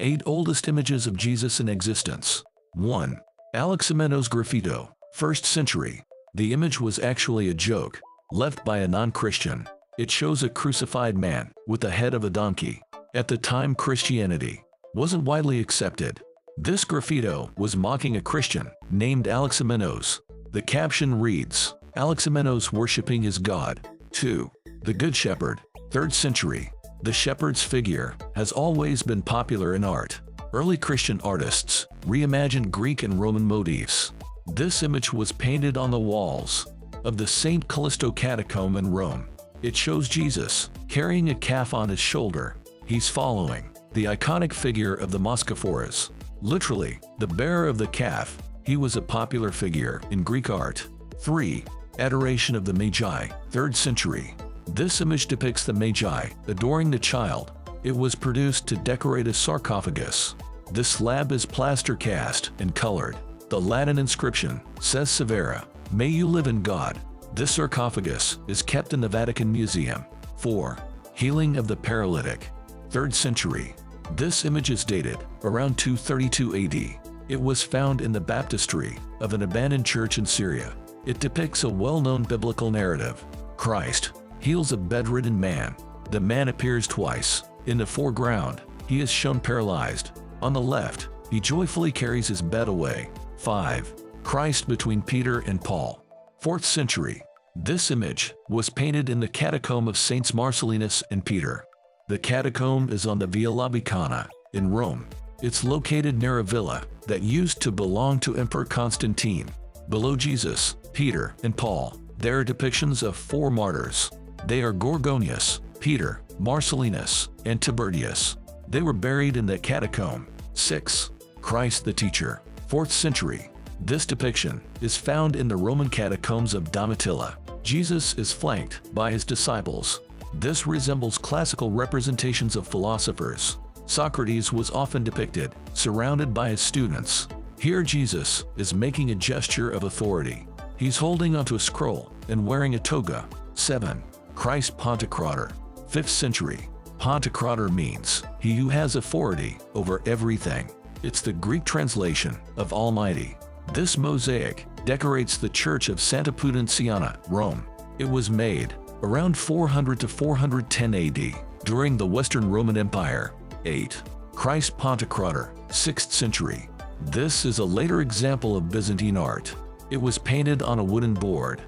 8 oldest images of Jesus in existence. 1. Alexamenos graffito, 1st century. The image was actually a joke, left by a non-Christian. It shows a crucified man with the head of a donkey. At the time, Christianity wasn't widely accepted. This graffito was mocking a Christian named Alexamenos. The caption reads, Alexamenos worshipping his God. 2. The Good Shepherd, 3rd century. The shepherd's figure has always been popular in art. Early Christian artists reimagined Greek and Roman motifs. This image was painted on the walls of the St. Callisto catacomb in Rome. It shows Jesus carrying a calf on his shoulder. He's following the iconic figure of the Moscophoros, literally, the bearer of the calf. He was a popular figure in Greek art. 3. Adoration of the Magi, 3rd century. This image depicts the Magi adoring the child. It was produced to decorate a sarcophagus. The slab is plaster cast and colored. The Latin inscription says Severa, may you live in God. This sarcophagus is kept in the Vatican Museum. 4. Healing of the paralytic, 3rd century. This image is dated around 232 AD. It was found in the baptistry of an abandoned church in Syria. It depicts a well-known biblical narrative. Christ heals a bedridden man. The man appears twice. In the foreground, he is shown paralyzed. On the left, he joyfully carries his bed away. 5. Christ between Peter and Paul, 4th century. This image was painted in the catacomb of Saints Marcellinus and Peter. The catacomb is on the Via Labicana in Rome. It's located near a villa that used to belong to Emperor Constantine. Below Jesus, Peter, and Paul, there are depictions of 4 martyrs. They are Gorgonius, Peter, Marcellinus, and Tiberius. They were buried in the catacomb. 6. Christ the Teacher, 4th century. This depiction is found in the Roman catacombs of Domitilla. Jesus is flanked by his disciples. This resembles classical representations of philosophers. Socrates was often depicted surrounded by his students. Here Jesus is making a gesture of authority. He's holding onto a scroll and wearing a toga. 7. Christ Pantocrator, 5th century. Pantocrator means he who has authority over everything. It's the Greek translation of Almighty. This mosaic decorates the church of Santa Pudenciana, Rome. It was made around 400 to 410 AD during the Western Roman Empire. 8. Christ Pantocrator, 6th century. This is a later example of Byzantine art. It was painted on a wooden board.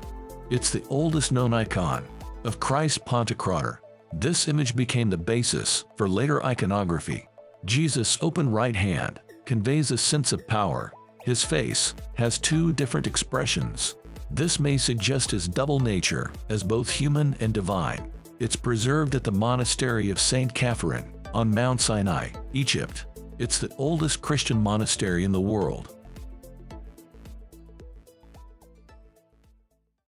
It's the oldest known icon of Christ Pantocrator. This image became the basis for later iconography. Jesus' open right hand conveys a sense of power. His face has 2 different expressions. This may suggest his double nature as both human and divine. It's preserved at the monastery of St. Catherine on Mount Sinai, Egypt. It's the oldest Christian monastery in the world.